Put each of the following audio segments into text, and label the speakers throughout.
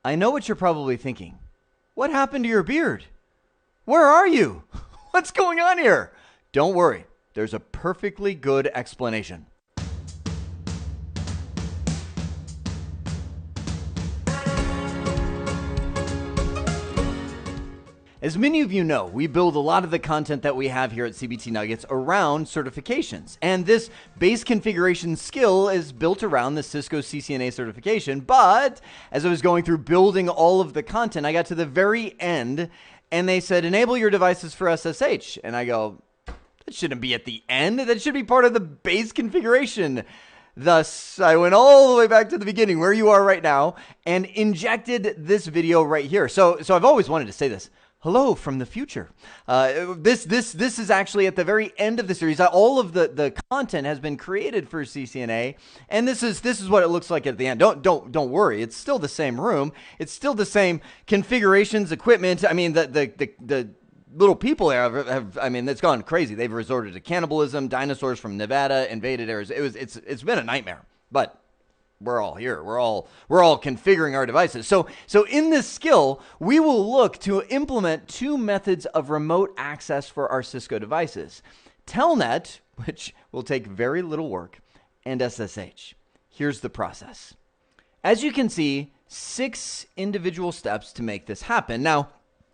Speaker 1: I know what you're probably thinking. What happened to your beard? Where are you? What's going on here? Don't worry, there's a perfectly good explanation. As many of you know, we build a lot of the content that we have here at CBT Nuggets around certifications. And this base configuration skill is built around the Cisco CCNA certification. But as I was going through building all of the content, I got to the very end and they said, enable your devices for SSH. And I go, that shouldn't be at the end. That should be part of the base configuration. Thus, I went all the way back to the beginning where you are right now and injected this video right here. So I've always wanted to say this. Hello from the future. This is actually at the very end of the series. All of the content has been created for CCNA, and this is what it looks like at the end. Don't worry. It's still the same room. It's still the same configurations, equipment. I mean, the little people there have I mean, it's gone crazy. They've resorted to cannibalism. Dinosaurs from Nevada invaded Arizona. It's been a nightmare, but we're all here. We're all configuring our devices. So in this skill, we will look to implement two methods of remote access for our Cisco devices. Telnet, which will take very little work, and SSH. Here's the process. As you can see, 6 individual steps to make this happen. Now,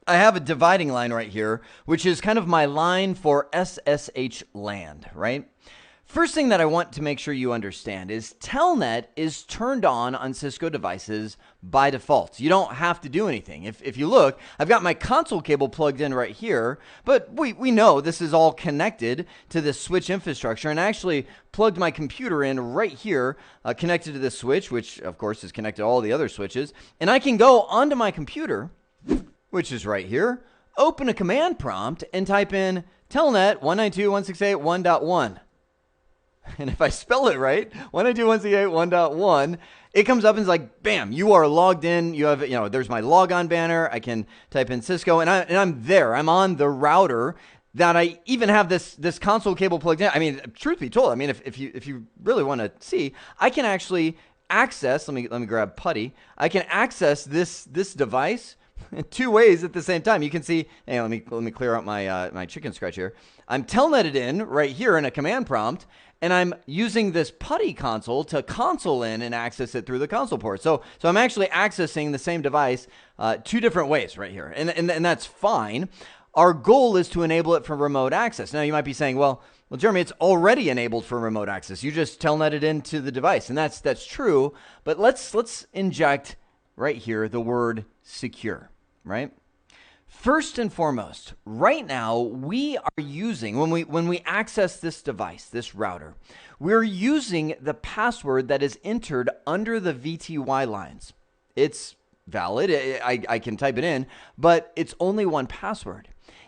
Speaker 1: I have a dividing line right here, which is kind of my line for SSH land, right? First thing that I want to make sure you understand is Telnet is turned on Cisco devices by default. You don't have to do anything. If you look, I've got my console cable plugged in right here, but we know this is all connected to this switch infrastructure, and I actually plugged my computer in right here, connected to this switch, which of course is connected to all the other switches, and I can go onto my computer, which is right here, open a command prompt, and type in telnet 192.168.1.1. And if I spell it right, 192.168.1.1, it comes up and it's like, bam, you are logged in. You have, there's my logon banner. I can type in Cisco, and I'm there. I'm on the router that I even have this console cable plugged in. I mean, truth be told, I mean, if you really want to see, I can actually access. Let me grab Putty. I can access this device in 2 ways at the same time. You can see. Hey, let me clear out my chicken scratch here. I'm telnetted in right here in a command prompt. And I'm using this Putty console to console in and access it through the console port. So I'm actually accessing the same device 2 different ways right here. And that's fine. Our goal is to enable it for remote access. Now, you might be saying, well, Jeremy, it's already enabled for remote access. You just telnetted into the device. And that's true. But let's inject right here the word secure, right? First and foremost, right now we are using, when we access this device, this router, we're using the password that is entered under the VTY lines. It's valid. I can type it in, but it's only one password.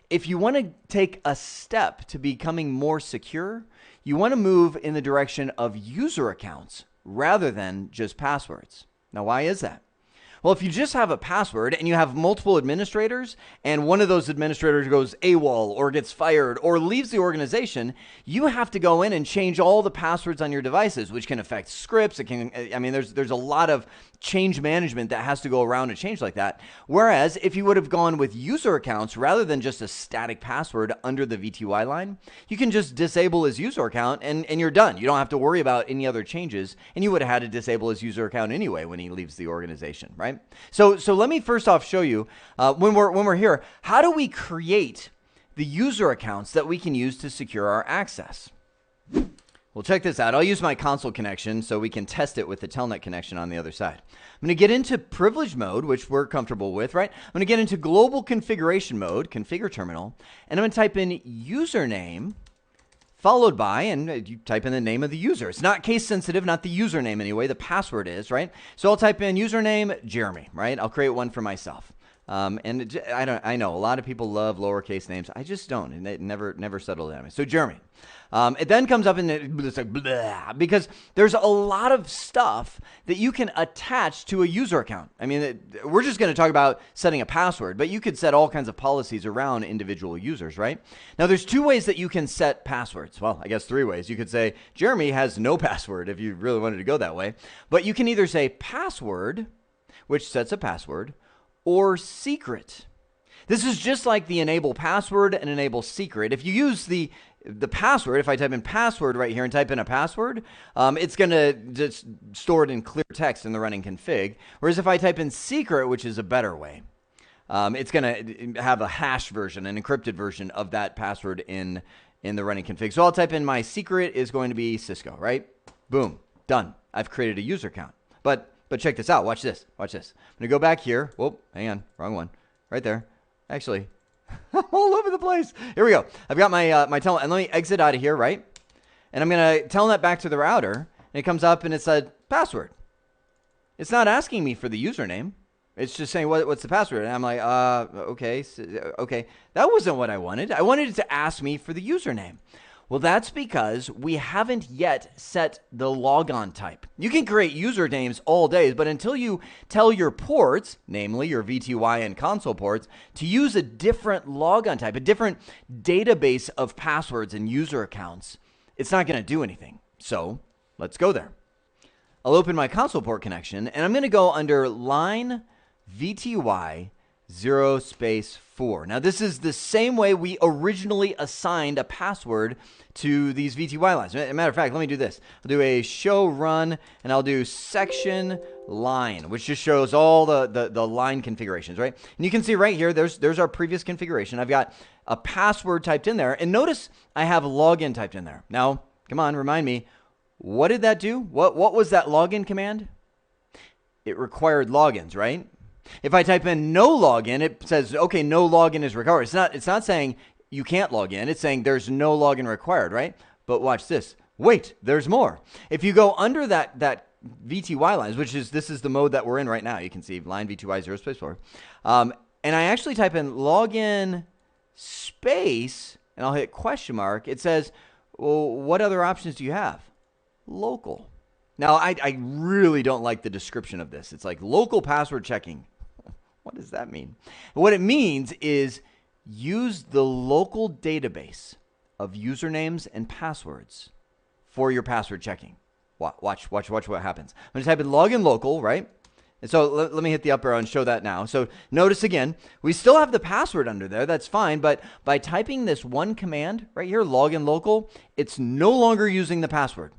Speaker 1: If you want to take a step to becoming more secure, you want to move in the direction of user accounts rather than just passwords. Now, why is that? Well, if you just have a password and you have multiple administrators and one of those administrators goes AWOL or gets fired or leaves the organization, you have to go in and change all the passwords on your devices, which can affect scripts. It can, I mean, there's a lot of change management that has to go around a change like that. Whereas if you would have gone with user accounts rather than just a static password under the VTY line, you can just disable his user account and you're done. You don't have to worry about any other changes, and you would have had to disable his user account anyway when he leaves the organization, right? So let me first off show you when we're here, how do we create the user accounts that we can use to secure our access? Well, check this out. I'll use my console connection so we can test it with the Telnet connection on the other side. I'm going to get into privilege mode, which we're comfortable with, right? I'm going to get into global configuration mode, configure terminal, and I'm going to type in username followed by, and you type in the name of the user. It's not case sensitive, not the username anyway. The password is, right? So I'll type in username Jeremy, right? I'll create one for myself. I know a lot of people love lowercase names. I just don't, and it never settled in. So Jeremy. It then comes up and it's like blah, because there's a lot of stuff that you can attach to a user account. I mean, we're just going to talk about setting a password, but you could set all kinds of policies around individual users, right? Now, there's 2 ways that you can set passwords. Well, I guess 3 ways. You could say Jeremy has no password if you really wanted to go that way, but you can either say password, which sets a password, or secret. This is just like the enable password and enable secret. If you use the password, if I type in password right here and type in a password, it's going to just store it in clear text in the running config. Whereas if I type in secret, which is a better way, it's going to have a hash version, an encrypted version of that password in the running config. So I'll type in my secret is going to be Cisco, right? Boom, done. I've created a user account. But check this out. Watch this. Watch this. I'm going to go back here. Whoop, hang on. Wrong one. Right there. Actually, I'm all over the place. Here we go. I've got my my telnet, and let me exit out of here, right? And I'm going to telnet back to the router, and it comes up and it said password. It's not asking me for the username. It's just saying what's the password, and I'm like, okay, okay. That wasn't what I wanted. I wanted it to ask me for the username. Well, that's because we haven't yet set the logon type. You can create usernames all day, but until you tell your ports, namely your VTY and console ports, to use a different logon type, a different database of passwords and user accounts, it's not going to do anything. So let's go there. I'll open my console port connection, and I'm going to go under line VTY 0 space 4. Now, this is the same way we originally assigned a password to these VTY lines. As a matter of fact, let me do this. I'll do a show run, and I'll do section line, which just shows all the line configurations, right? And you can see right here, there's our previous configuration. I've got a password typed in there, and notice I have login typed in there. Now, come on, remind me, what did that do? What was that login command? It required logins, right? If I type in no login, it says, okay, no login is required. It's not saying you can't log in. It's saying there's no login required, right? But watch this. Wait, there's more. If you go under that VTY lines, this is the mode that we're in right now. You can see line VTY 0 space 4. And I actually type in login space, and I'll hit question mark. It says, well, what other options do you have? Local. Now, I really don't like the description of this. It's like local password checking. What does that mean? What it means is use the local database of usernames and passwords for your password checking. Watch what happens. I'm going to type in login local, right? And so let me hit the up arrow and show that now. So notice again, we still have the password under there. That's fine. But by typing this one command right here, login local, it's no longer using the password.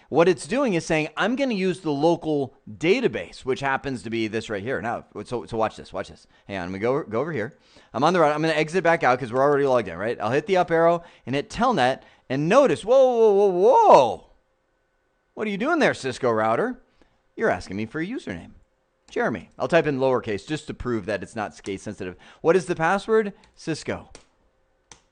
Speaker 1: What it's doing is saying, I'm going to use the local database, which happens to be this right here. Now, so watch this. Hang on, I'm going to go over here. I'm on the route. I'm going to exit back out because we're already logged in, right? I'll hit the up arrow and hit telnet, and notice, whoa. What are you doing there, Cisco router? You're asking me for a username. Jeremy. I'll type in lowercase just to prove that it's not case sensitive. What is the password? Cisco.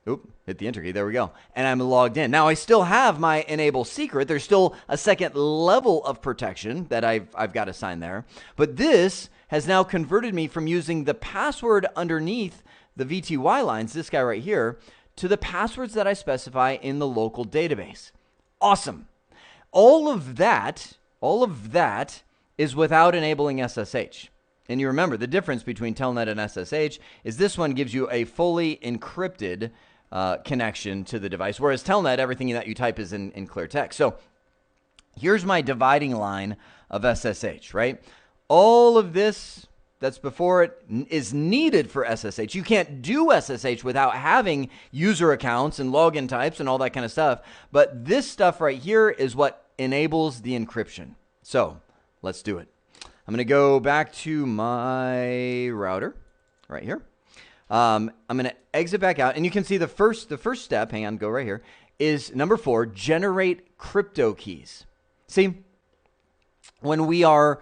Speaker 1: Oop, hit the enter key. There we go. And I'm logged in. Now, I still have my enable secret. There's still a second level of protection that I've got assigned there. But this has now converted me from using the password underneath the VTY lines, this guy right here, to the passwords that I specify in the local database. Awesome. All of that is without enabling SSH. And you remember, the difference between Telnet and SSH is this one gives you a fully encrypted connection to the device, whereas Telnet, everything that you type is in clear text. So here's my dividing line of SSH, right? All of this that's before it is needed for SSH. You can't do SSH without having user accounts and login types and all that kind of stuff. But this stuff right here is what enables the encryption. So let's do it. I'm going to go back to my router right here. I'm going to exit back out, and you can see the first step, hang on, go right here, is number 4, generate crypto keys. See, when we are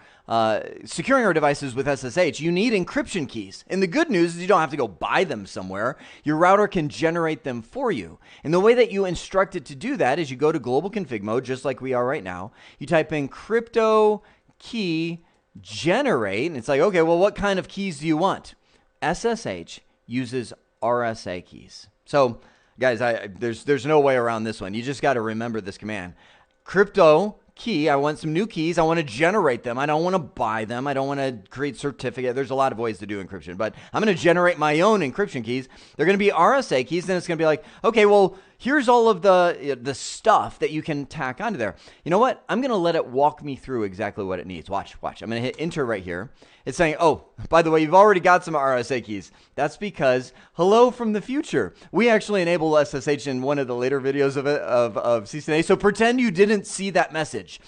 Speaker 1: securing our devices with SSH, you need encryption keys. And the good news is you don't have to go buy them somewhere. Your router can generate them for you. And the way that you instruct it to do that is you go to global config mode, just like we are right now. You type in crypto key generate, and it's like, okay, well, what kind of keys do you want? SSH uses RSA keys. So, guys, there's no way around this one. You just got to remember this command. Crypto key, I want some new keys. I want to generate them. I don't want to buy them. I don't want to create certificate. There's a lot of ways to do encryption, but I'm going to generate my own encryption keys. They're going to be RSA keys. Then it's going to be like, okay, well, here's all of the stuff that you can tack onto there. You know what? I'm going to let it walk me through exactly what it needs. Watch. I'm going to hit enter right here. It's saying, oh, by the way, you've already got some RSA keys. That's because, hello from the future. We actually enable SSH in one of the later videos of CCNA. So pretend you didn't see that message.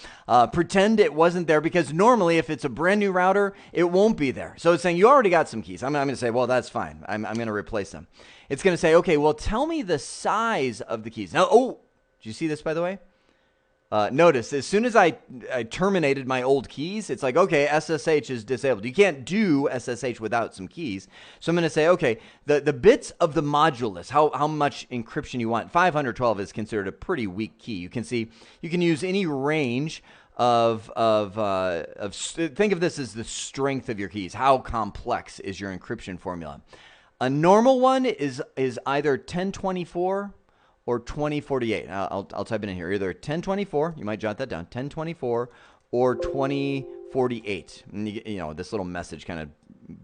Speaker 1: Pretend it wasn't there, because normally if it's a brand new router, it won't be there. So it's saying you already got some keys. I'm going to say, well, that's fine. I'm going to replace them. It's going to say, okay, well, tell me the size of the keys. Now, oh, did you see this, by the way? Notice, as soon as I terminated my old keys, it's like, okay, SSH is disabled. You can't do SSH without some keys. So I'm going to say, okay, the bits of the modulus, how much encryption you want. 512 is considered a pretty weak key. You can see, you can use any range of think of this as the strength of your keys. How complex is your encryption formula? A normal one is either 1024 or 2048. I'll type it in here. Either 1024, you might jot that down, 1024 or 2048. And you know, this little message kind of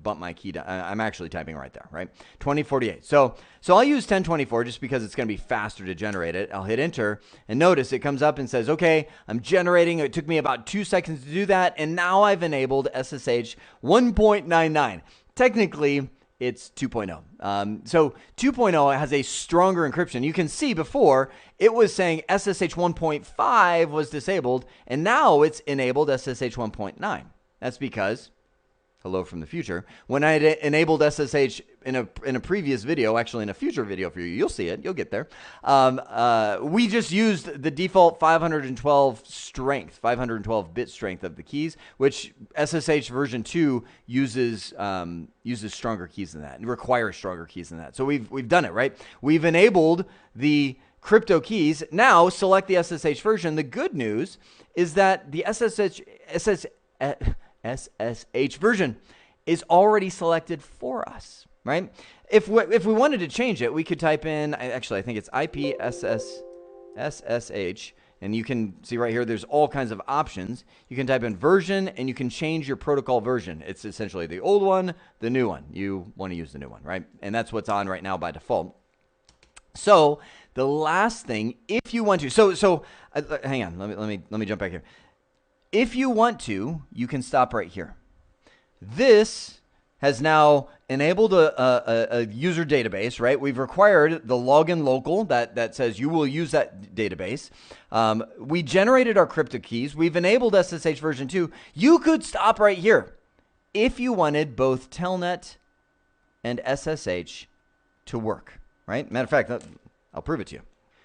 Speaker 1: bumped my key down. I'm actually typing right there, right? 2048. So I'll use 1024 just because it's going to be faster to generate it. I'll hit enter, and notice it comes up and says, okay, I'm generating. It took me about 2 seconds to do that, and now I've enabled SSH 1.99. Technically, it's 2.0. So 2.0 has a stronger encryption. You can see before it was saying SSH 1.5 was disabled, and now it's enabled SSH 1.9. That's because, hello from the future, when I enabled SSH in a previous video, actually in a future video for you, you'll see it, you'll get there. We just used the default 512 strength, 512-bit strength of the keys, which SSH version 2 uses stronger keys than that. It requires stronger keys than that. So we've done it, right? We've enabled the crypto keys. Now select the SSH version. The good news is that the SSH version is already selected for us, right? If we wanted to change it, we could type in, actually, I think it's IPSS/SSH, and you can see right here, there's all kinds of options. You can type in version, and you can change your protocol version. It's essentially the old one, the new one. You want to use the new one, right? And that's what's on right now by default. So the last thing, if you want to, hang on, let me jump back here. If you want to, you can stop right here. This has now enabled a user database, right? We've required the login local that says you will use that database. We generated our crypto keys. We've enabled SSH version 2. You could stop right here if you wanted both Telnet and SSH to work, right? Matter of fact, I'll prove it to you.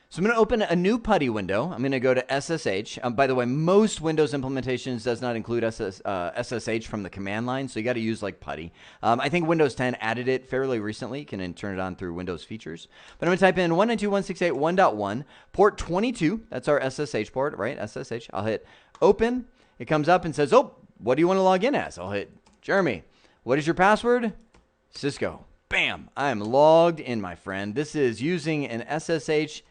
Speaker 1: So I'm going to open a new PuTTY window. I'm going to go to SSH. By the way, most Windows implementations does not include SSH from the command line, so you got to use like PuTTY. I think Windows 10 added it fairly recently. You can turn it on through Windows features. But I'm going to type in 192.168.1.1, port 22. That's our SSH port, right? SSH. I'll hit open. It comes up and says, oh, what do you want to log in as? I'll hit Jeremy. What is your password? Cisco. Bam. I'm logged in, my friend. This is using an SSH.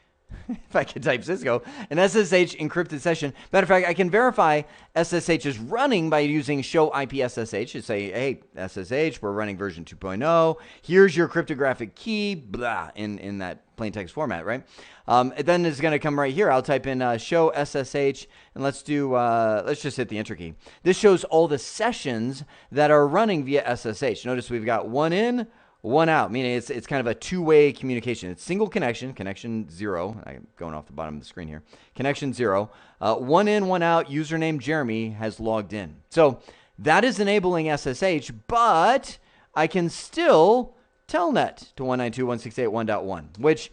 Speaker 1: If I could type Cisco, an SSH encrypted session. Matter of fact, I can verify SSH is running by using show IP SSH to say, hey, SSH, we're running version 2.0. Here's your cryptographic key, blah, in that plain text format, right? Then it's going to come right here. I'll type in show SSH, and let's just hit the enter key. This shows all the sessions that are running via SSH. Notice we've got one in, one out, meaning it's kind of a two-way communication. It's single connection, connection 0. I'm going off the bottom of the screen here. Connection 0. One in, one out. Username Jeremy has logged in. So that is enabling SSH, but I can still telnet to 192.168.1.1, which,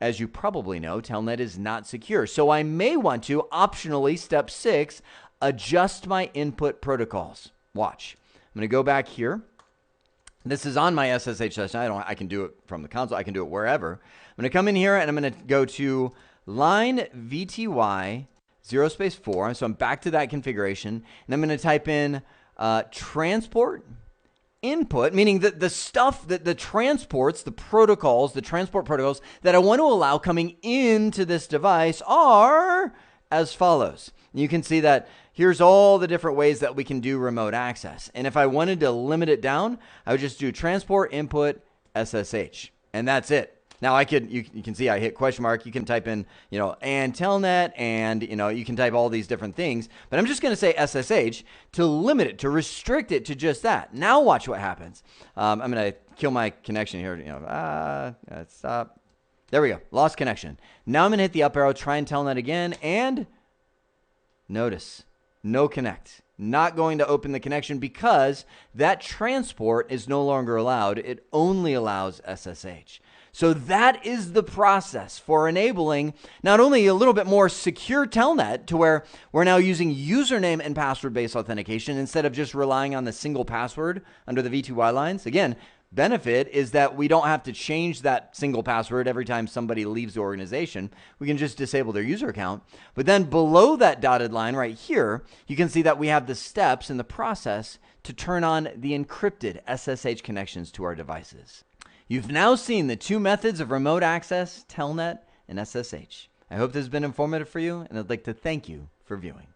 Speaker 1: as you probably know, telnet is not secure. So I may want to optionally, step 6, adjust my input protocols. Watch. I'm going to go back here. This is on my SSH session. I can do it from the console. I can do it wherever. I'm going to come in here and I'm going to go to line VTY 0 / 4. So I'm back to that configuration. And I'm going to type in transport input, meaning the stuff, the transports, the protocols, the transport protocols that I want to allow coming into this device are as follows. You can see that here's all the different ways that we can do remote access. And if I wanted to limit it down, I would just do transport input SSH. And that's it. Now you can see I hit question mark. You can type in, and Telnet, and, you can type all these different things. But I'm just going to say SSH to limit it, to restrict it to just that. Now watch what happens. I'm going to kill my connection here. Stop. There we go. Lost connection. Now I'm going to hit the up arrow, try and Telnet again, and notice no connect. Not going to open the connection because that transport is no longer allowed. It only allows SSH. So that is the process for enabling not only a little bit more secure Telnet to where we're now using username and password-based authentication instead of just relying on the single password under the V2Y lines. Again, benefit is that we don't have to change that single password every time somebody leaves the organization. We can just disable their user account. But then below that dotted line right here, you can see that we have the steps in the process to turn on the encrypted SSH connections to our devices. You've now seen the two methods of remote access, Telnet and SSH. I hope this has been informative for you, and I'd like to thank you for viewing.